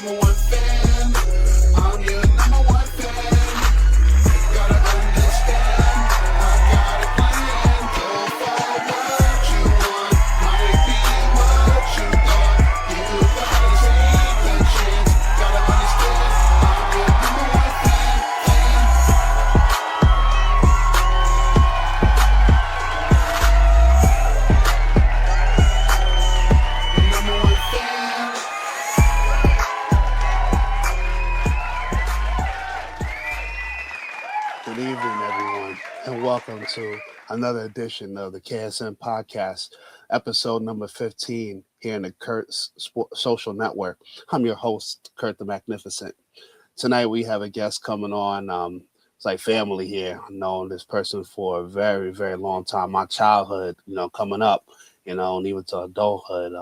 number one fan. I'm your number one fan. Gotta understand, I got a plan. Go for what you want, might be what you thought. You gotta take the chance. Gotta understand, I'm your number one fan. Number one fan. Good evening, everyone, and welcome to another edition of the KSN Podcast, episode number 15 here in the Social Network. I'm your host, Kurt the Magnificent. Tonight we have a guest coming on. It's like family here. I've known this person for a very, very long time. My childhood, coming up, and even to adulthood,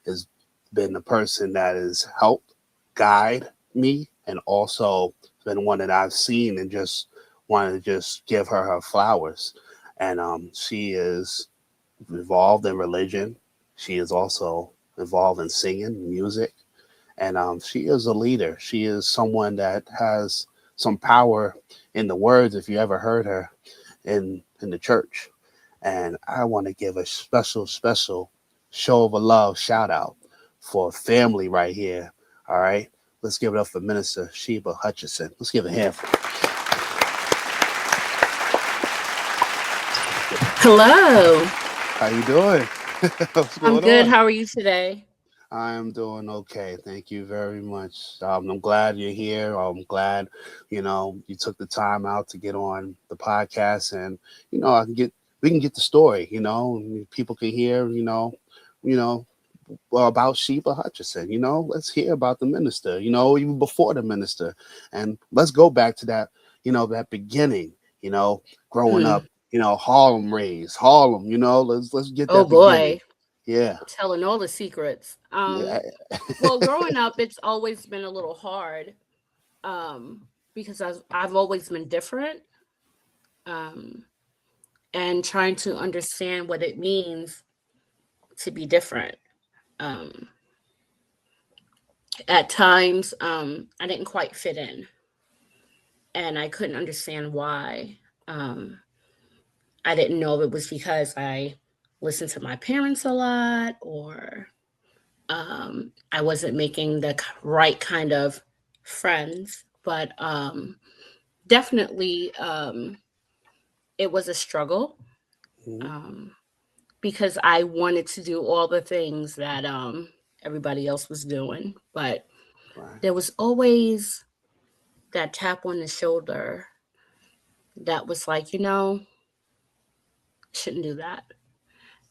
has been the person that has helped guide me, and also been one that I've seen and just wanted to just give her flowers. And she is involved in religion. She is also involved in singing, music. And she is a leader. She is someone that has some power in the words, if you ever heard her in the church. And I want to give a special show of a love shout out for family right here. All right. Let's give it up for Minister Sheba Hutchinson. Let's give a hand for her. Hello. How you doing? What's going I'm good. on? How are you today? I am doing okay. Thank you very much. I'm glad you're here. I'm glad, you took the time out to get on the podcast, and we can get the story. People can hear, about Sheba Hutchinson. Let's hear about the minister. Even before the minister, and let's go back to that. That beginning. Growing up. Harlem raised, Harlem, let's get that. Oh boy. Beginning. Yeah. Telling all the secrets. Yeah. Well, growing up, it's always been a little hard because I've always been different and trying to understand what it means to be different. At times, I didn't quite fit in, and I couldn't understand why. I didn't know if it was because I listened to my parents a lot, or I wasn't making the right kind of friends. But definitely it was a struggle because I wanted to do all the things that everybody else was doing. But there was always that tap on the shoulder that was like, shouldn't do that.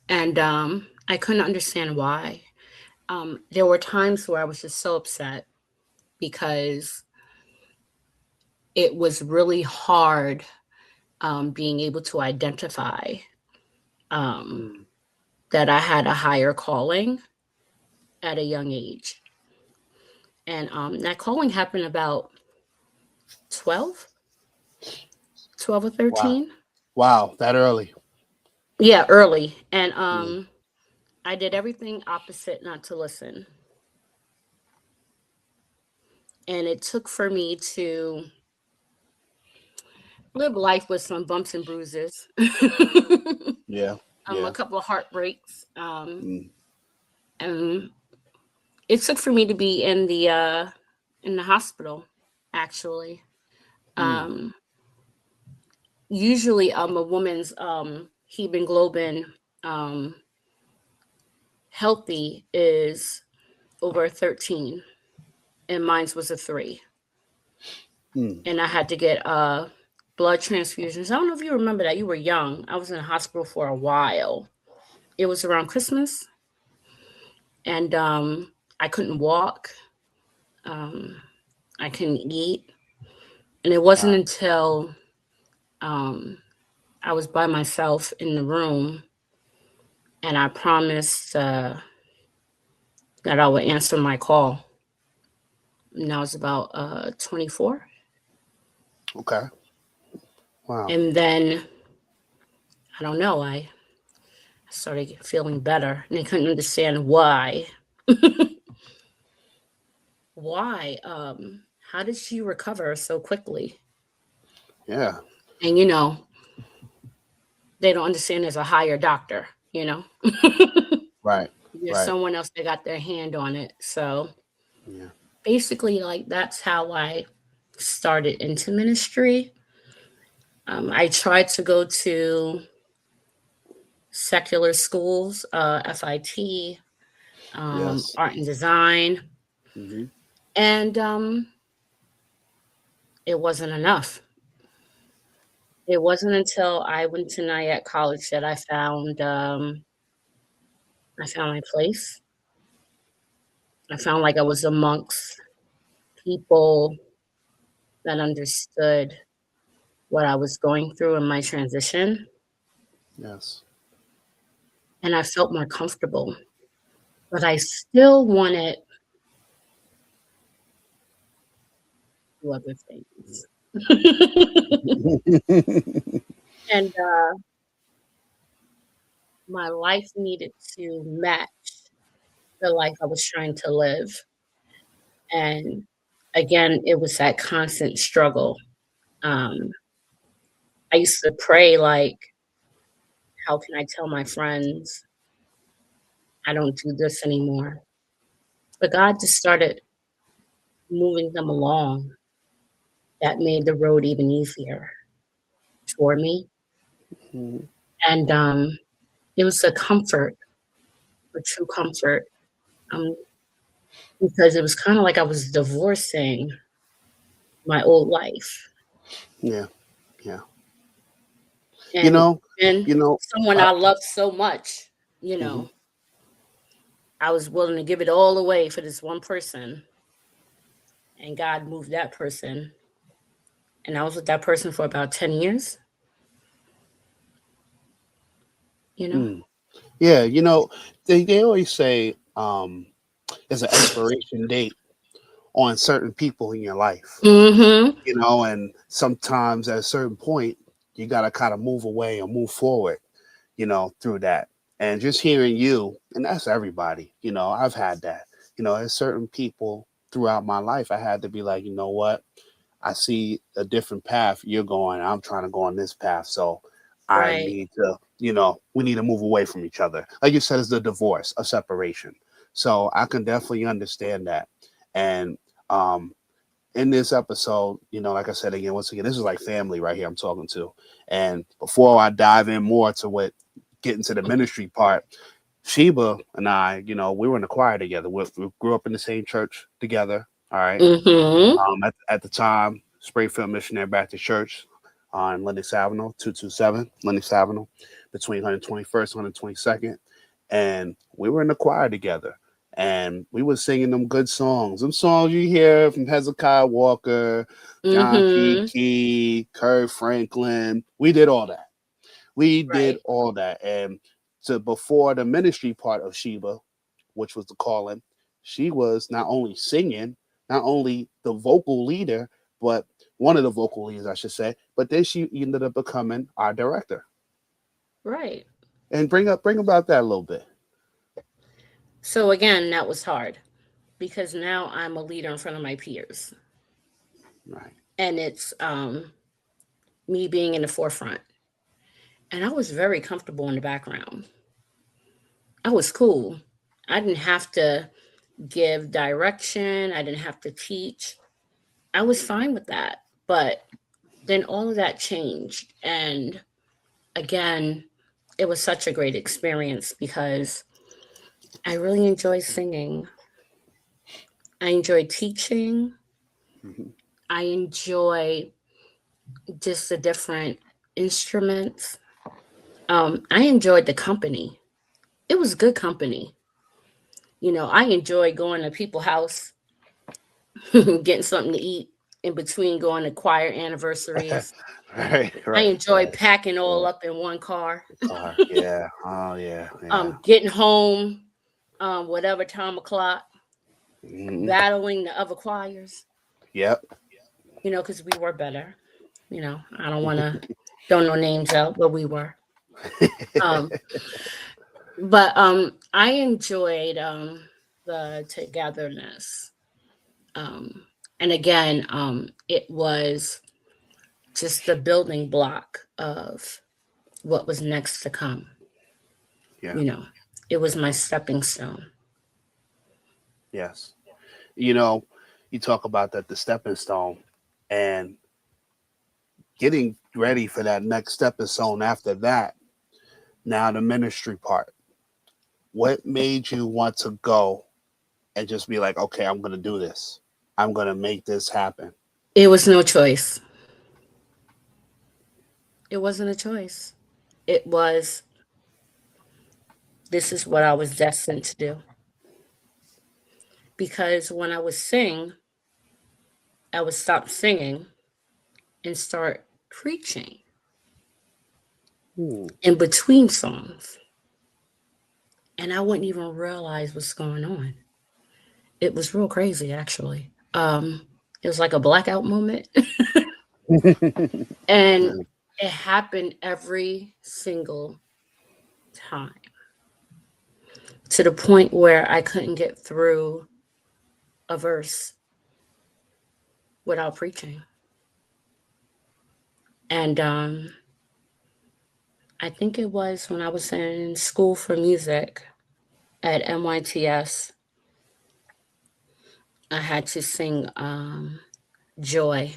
And I couldn't understand why. There were times where I was just so upset because it was really hard being able to identify that I had a higher calling at a young age. And that calling happened about 12 or 13. Wow, that early. Yeah, early. And I did everything opposite not to listen. And it took for me to live life with some bumps and bruises. Yeah. A couple of heartbreaks. And it took for me to be in the hospital, actually. Usually a woman's hemoglobin healthy is over 13, and mine was a 3. And I had to get blood transfusions. I don't know if you remember that. You were young. I was in the hospital for a while. It was around Christmas, and I couldn't walk. I couldn't eat, and it wasn't until I was by myself in the room, and I promised that I would answer my call. And I was about 24. Okay. Wow. And then, I don't know, I started feeling better, and I couldn't understand why. why? How did she recover so quickly? Yeah. And they don't understand there's a higher doctor, Right. There's Right. someone else that got their hand on it. So Yeah. basically, like, that's how I started into ministry. I tried to go to secular schools, FIT, Yes. art and design, Hmm. and it wasn't enough. It wasn't until I went to Nyack College that I found my place. I found like I was amongst people that understood what I was going through in my transition, Yes. and I felt more comfortable. But I still wanted to do other things. And my life needed to match the life I was trying to live. And again, it was that constant struggle. Um, I used to pray, like, how can I tell my friends I don't do this anymore? But God just started moving them along. That made the road even easier for me. Mhm. And it was a comfort, a true comfort, um, because it was kind of like I was divorcing my old life. Yeah. Yeah. You And know, then you know, someone I, I loved so much, mhm. I was willing to give it all away for this one person. And God moved that person. And I was with that person for about 10 years, you know? Mm. Yeah, they always say there's an expiration date on certain people in your life, Mm-hmm. and sometimes at a certain point you gotta kind of move away or move forward, through that. And just hearing you, and that's everybody, I've had that. There's certain people throughout my life I had to be like, you know what? I see a different path you're going. I'm trying to go on this path. So I Right. need to, we need to move away from each other. Like you said, it's the divorce, a separation. So I can definitely understand that. And in this episode, like I said again, once again, this is like family right here I'm talking to. And before I dive in more to what getting to the ministry part, Sheba and I, we were in the choir together. We grew up in the same church together. All right. Mm-hmm. At the time, Springfield Missionary Baptist Church on Lennox Avenue, 227 Lennox Avenue, between 121st and 122nd. And we were in the choir together. And we were singing them good songs. Them songs you hear from Hezekiah Walker, John P. Mm-hmm. Key, Kurt Franklin. We did all that. We did Right. all that. And so before the ministry part of Sheba, which was the calling, she was not only singing, not only the vocal leader, but one of the vocal leaders, I should say. But then she ended up becoming our director. Right. And bring about that a little bit. So again, that was hard because now I'm a leader in front of my peers. Right. And it's me being in the forefront. And I was very comfortable in the background. I was cool. I didn't have to give direction. I didn't have to teach. I was fine with that. But then all of that changed. And again, it was such a great experience because I really enjoy singing. I enjoy teaching. Mm-hmm. I enjoy just the different instruments. I enjoyed the company. It was good company. I enjoy going to people's house, getting something to eat in between going to choir anniversaries. Right, I right, enjoy right. packing all Yeah. up in one car, Car. Yeah. Oh yeah. Yeah. getting home, whatever time o'clock, Mm-hmm. battling the other choirs, Yep. because we were better. I don't want to throw no names out, but we were. Um, but I enjoyed the togetherness. Um, and again, it was just the building block of what was next to come. Yeah. You know, it was my stepping stone. Yes. You know, you talk about that, the stepping stone, and getting ready for that next stepping stone after that. Now, the ministry part. What made you want to go and just be like, okay, I'm going to do this? I'm going to make this happen. It was no choice. It wasn't a choice. It was, this is what I was destined to do. Because when I would sing, I would stop singing and start preaching Hmm. in between songs. And I wouldn't even realize what's going on. It was real crazy, actually. It was like a blackout moment. And it happened every single time, to the point where I couldn't get through a verse without preaching. And I think it was when I was in school for music at NYTS. I had to sing Joy.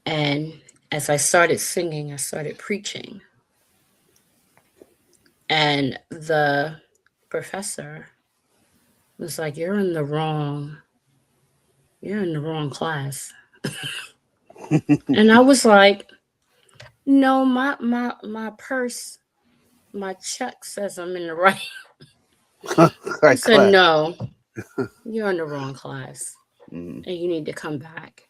And as I started singing, I started preaching. And the professor was like, you're in the wrong class. And I was like, no, my purse, my check says I'm in the right. He Right, said, class. no, you're in the wrong class Mm. and you need to come back.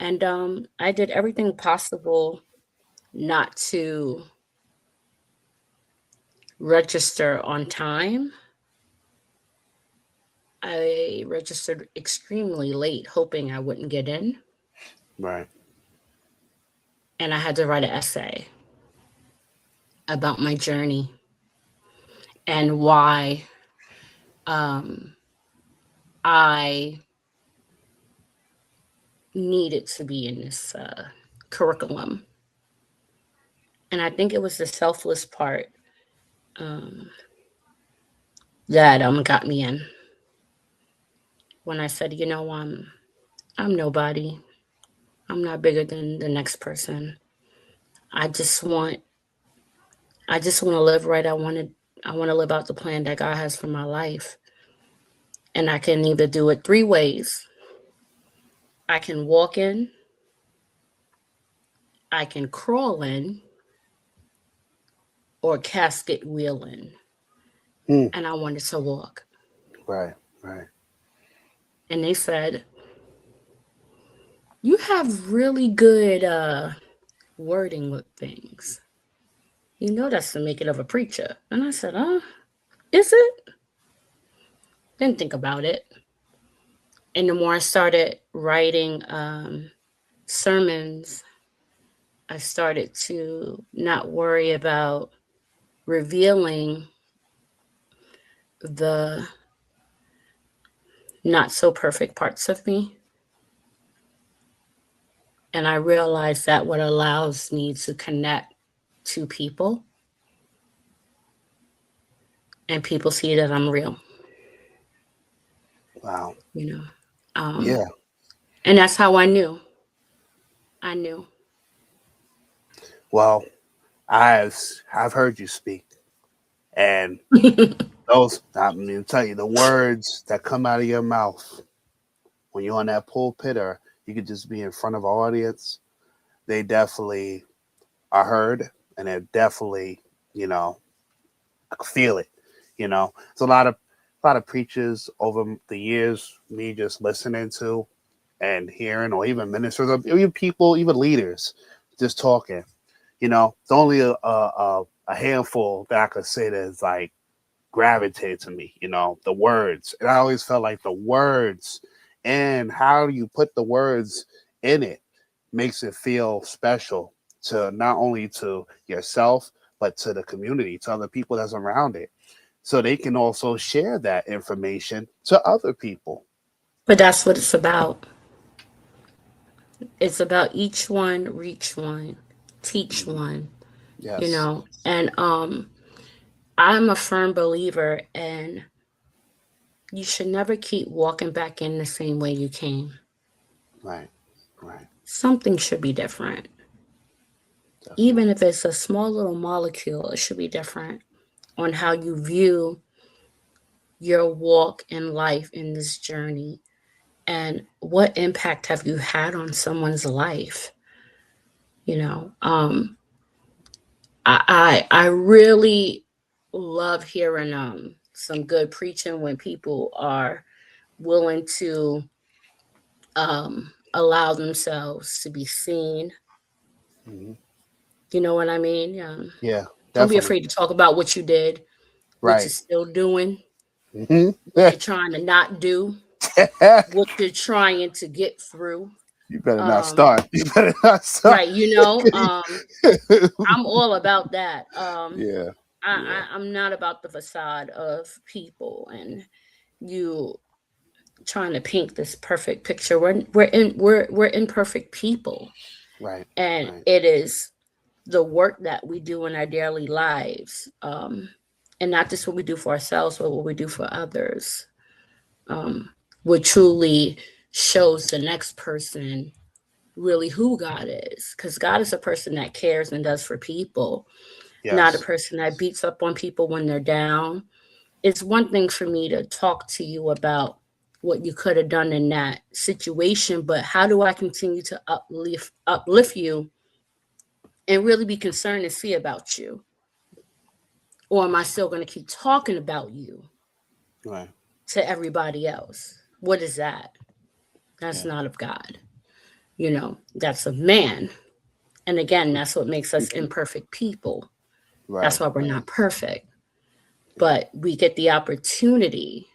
And I did everything possible not to register on time. I registered extremely late, hoping I wouldn't get in. Right. And I had to write an essay about my journey and why um, I needed to be in this curriculum. And I think it was the selfless part um, that got me in. When I said, you know, I'm nobody. I'm not bigger than the next person. I just want I just want to live right. I want to live out the plan that God has for my life. And I can either do it three ways. I can walk in, I can crawl in, or casket wheel in. Hmm. And I wanted to walk. Right. Right. And they said, you have really good wording with things. You know that's the making of a preacher. And I said, is it? Didn't think about it. And the more I started writing sermons, I started to not worry about revealing the not so perfect parts of me. And I realized that what allows me to connect to people, and people see that I'm real, Wow. you know. Um, Yeah. and that's how I knew. I knew. Well, I've heard you speak, and those, I mean, tell you, the words that come out of your mouth when you're on that pulpit, or you could just be in front of an audience, they definitely are heard, and they're definitely, you know, I can feel it. You know, it's a lot of preachers over the years, me just listening to and hearing, or even ministers, or even people, even leaders, just talking. You know, it's only a handful that I could say that is like gravitate to me. You know, the words, and I always felt like the words and how you put the words in it makes it feel special, to not only to yourself but to the community, to other people that's around it, so they can also share that information to other people. But that's what it's about. It's about each one, reach one, teach Mhm. one, you Yes. know. And I'm a firm believer in you should never keep walking back in the same way you came. Right. Right. Something should be different. Definitely. Even if it's a small little molecule, it should be different on how you view your walk in life in this journey and what impact have you had on someone's life. You know, I really love hearing some good preaching when people are willing to allow themselves to be seen. Hmm. You know what I mean? Yeah. Don't be Definitely. afraid to talk about what you did, what you're Right. still doing, Hmm. what you're trying to not do, what you're trying to get through. You better not Um, start. You better not start. right, I'm all about that. Yeah. Yeah. I'm not about the facade of people and you trying to paint this perfect picture. We're imperfect people, Right. and Right. it is the work that we do in our daily lives, and not just what we do for ourselves, but what we do for others. Um, what truly shows the next person really who God is, because God is a person that cares and does for people, not a Yes. person that beats up on people when they're down. It's one thing for me to talk to you about what you could have done in that situation, but how do I continue to uplift you and really be concerned and see about you? Or am I still going to keep talking about you Right. to everybody else? What is that? That's Yeah. not of God. That's of man. And again, that's what makes us imperfect people. That's Right. why we're Right. not perfect. Yeah. But we get the opportunity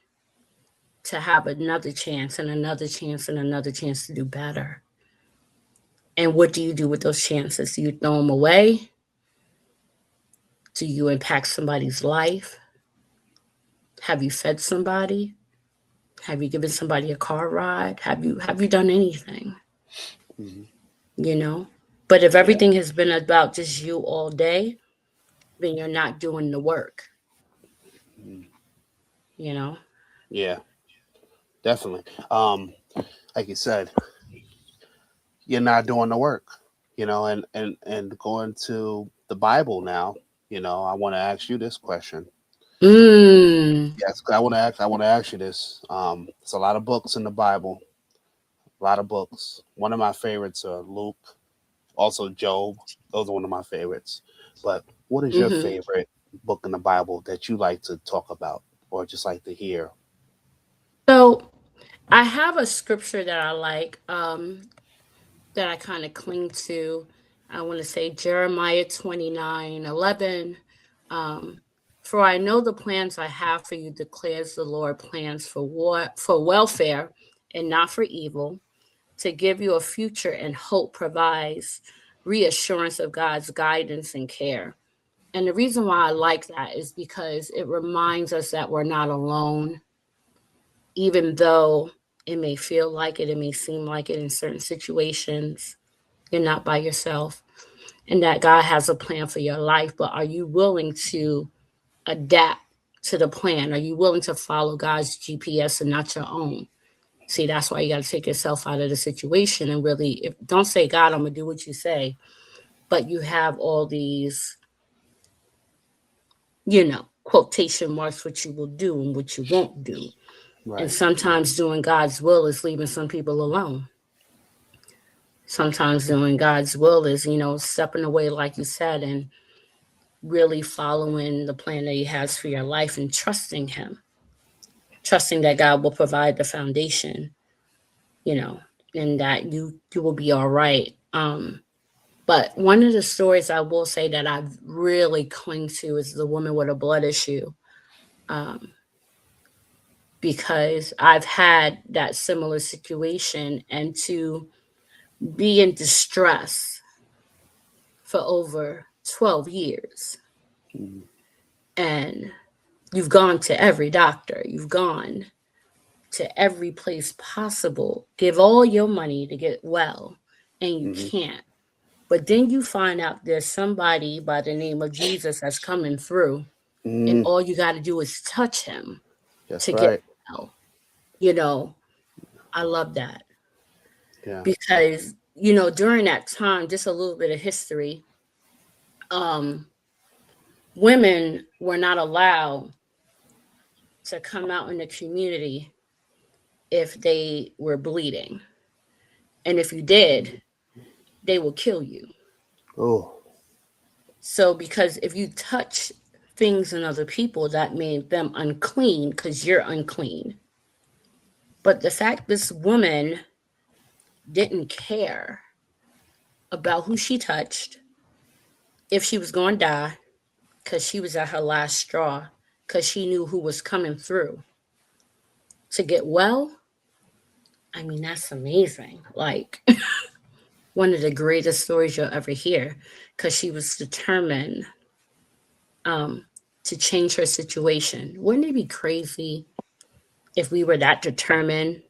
to have another chance and another chance and another chance to do better. And what do you do with those chances? Do you throw them away? Do you impact somebody's life? Have you fed somebody? Have you given somebody a car ride? Have you done anything? Hmm. You know? But if Yeah. everything has been about just you all day, then you're not doing the work, Mhm. you know? Yeah. Definitely. Like you said, you're not doing the work, and going to the Bible now, I want to ask you this question. Mm. Yes, I want to ask you this. There's a lot of books in the Bible, a lot of books. One of my favorites are Luke, also Job. Those are one of my favorites. But what is your Hmm. favorite book in the Bible that you like to talk about or just like to hear? So I have a scripture that I like, that I kind of cling to. I want to say Jeremiah 29:11. Um, for I know the plans I have for you, declares the Lord, plans for for welfare and not for evil, to give you a future and hope provides reassurance of God's guidance and care. And the reason why I like that is because it reminds us that we're not alone, even though it may feel like it may seem like it in certain situations. You're not by yourself, and that God has a plan for your life. But are you willing to adapt to the plan? Are you willing to follow God's GPS and not your own? See, that's why you got to take yourself out of the situation and really, if don't say, God, I'm gonna do what you say, but you have all these, quotation marks, what you will do and what you won't do. And Right, right, sometimes doing God's will is leaving some people alone. Sometimes doing God's will is, stepping away, like you said, and really following the plan that He has for your life and trusting Him, trusting that God will provide the foundation, you know, and that you will be all right. But one of the stories I will say that I really cling to is the woman with a blood issue, um, because I've had that similar situation, and to be in distress for over 12 years. mhm, And you've gone to every doctor, you've gone to every place possible, give all your money to get well, and you Hmm. can't. But then you find out there's somebody by the name of Jesus that's coming through, and Hmm. all you got to do is touch him That's to get right. well. You know, I love that Yeah. because, during that time, just a little bit of history, um, women were not allowed to come out in the community if they were bleeding. And if you did, they will kill you. Oh. So, because if you touch things in other people, that made them unclean because you're unclean. But the fact this woman didn't care about who she touched, if she was going to die, because she was at her last straw, because she knew who was coming through to get well, I mean, that's amazing. Like, one of the greatest stories you'll ever hear, because she was determined um, to change her situation. Wouldn't it be crazy if we were that determined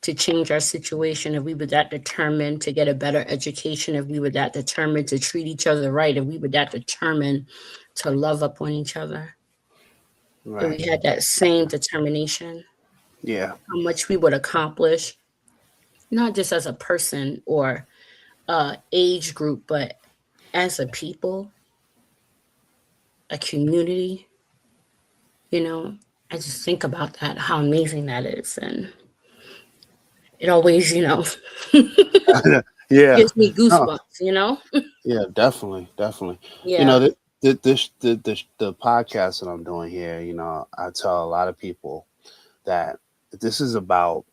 to change our situation, if we were that determined to get a better education, if we were that determined to treat each other right, if we were that determined to love up on each other, if Right. we had that same determination, Yeah. how much we would accomplish, not just as a person or age group, but as a people, a community, you know, I just think about that, how amazing that is. And it always, Yeah. gives me No. goosebumps. Yeah. Definitely. Definitely. You know, Yeah. the podcast that I'm doing here. I tell a lot of people that this is about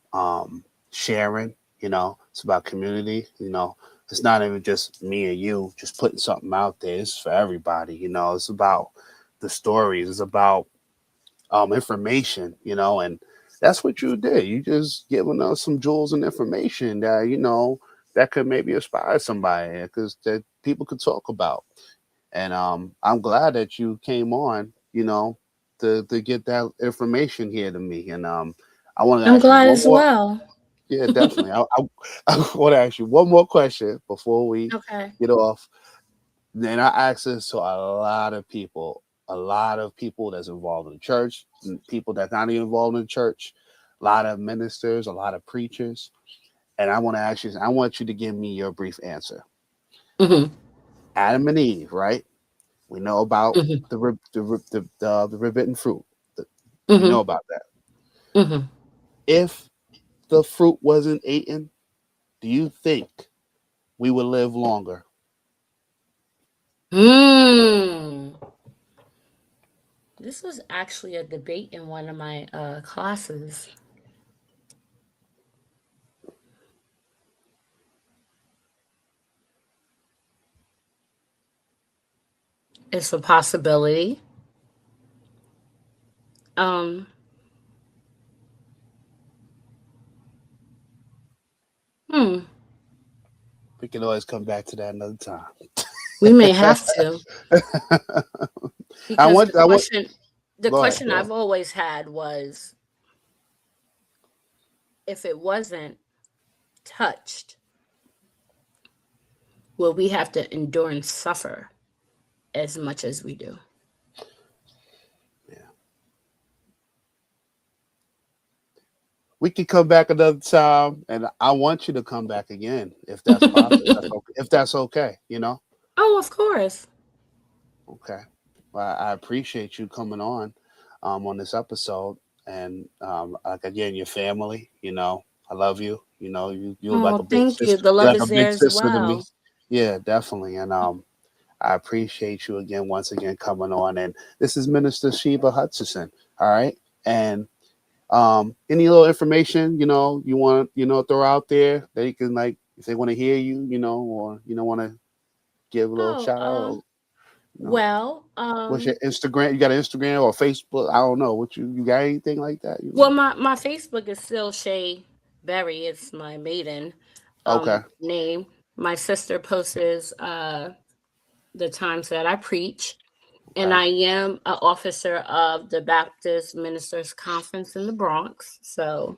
sharing. It's about community. It's not even just me and you just putting something out there. It's for everybody. It's about the stories. It's about information. And that's what you did. You just giving us some jewels and information that that could maybe inspire somebody because that people could talk about. And I'm glad that you came on. To get that information here to me. And I want to I'm ask you glad one as more. well. Yeah, definitely. I want to ask you one more question before we Okay. get off. Then I ask this to a lot of people that's involved in the church, and people that's not even involved in the church, a lot of ministers, a lot of preachers. And I want to ask you, I want you to give me your brief answer. Hmm. Adam and Eve, right? We know about Hmm. the forbidden fruit. The- We know Hmm. about that. Hmm. If the fruit wasn't eaten, do you think we would live longer? Hmm. This was actually a debate in one of my classes. It's a possibility. Um, hmm. We can always come back to that another time. We may have to, I because want, I want. the Go ahead. question Go ahead. I've always had was, if it wasn't touched, will we have to endure and suffer as much as we do? Yeah. We can come back another time, and I want you to come back again if that's possible. If that's okay, Oh, of course. Okay. Well, I appreciate you coming on this episode, and like again, your family. I love you. You're like a Oh, big thank you. sister. The You're love like a is there big as sister to me. well. Yeah, definitely. And I appreciate you again, once again, coming on. And this is Minister Sheba Hutchinson. All right. And any little information, you want, throw out there that you can, like, if they want to hear you, or, want to give a little Oh, shout out, or, you know, well, what's your Instagram? You got an Instagram or Facebook? I don't know. You got anything like that? well, my Facebook is still Shay Berry. It's my maiden Okay. name. My sister posts the times that I preach, And I am an officer of the Baptist Ministers Conference in the Bronx. So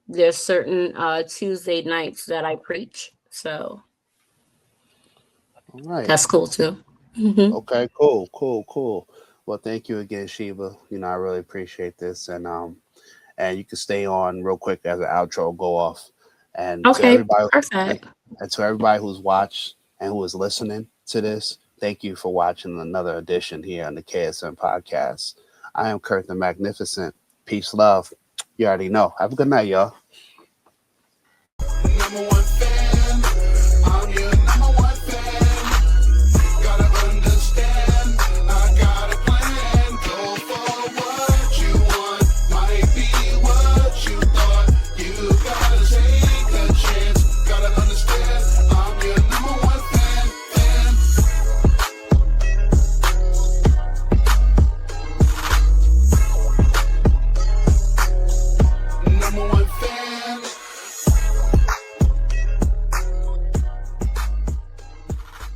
there's certain Tuesday nights that I preach. So All right. That's cool too. Okay, cool. Well, thank you again, Sheba. I really appreciate this, and you can stay on real quick as an outro go off. And to everybody, perfect. And to everybody who's watched and who is listening to this, thank you for watching another edition here on the KSN Podcast. I am Kurt the Magnificent. Peace, love. You already know. Have a good night, y'all. Number one fan, I'm your number one fan. Gotta understand, I got a plan. Go for what you want, might be what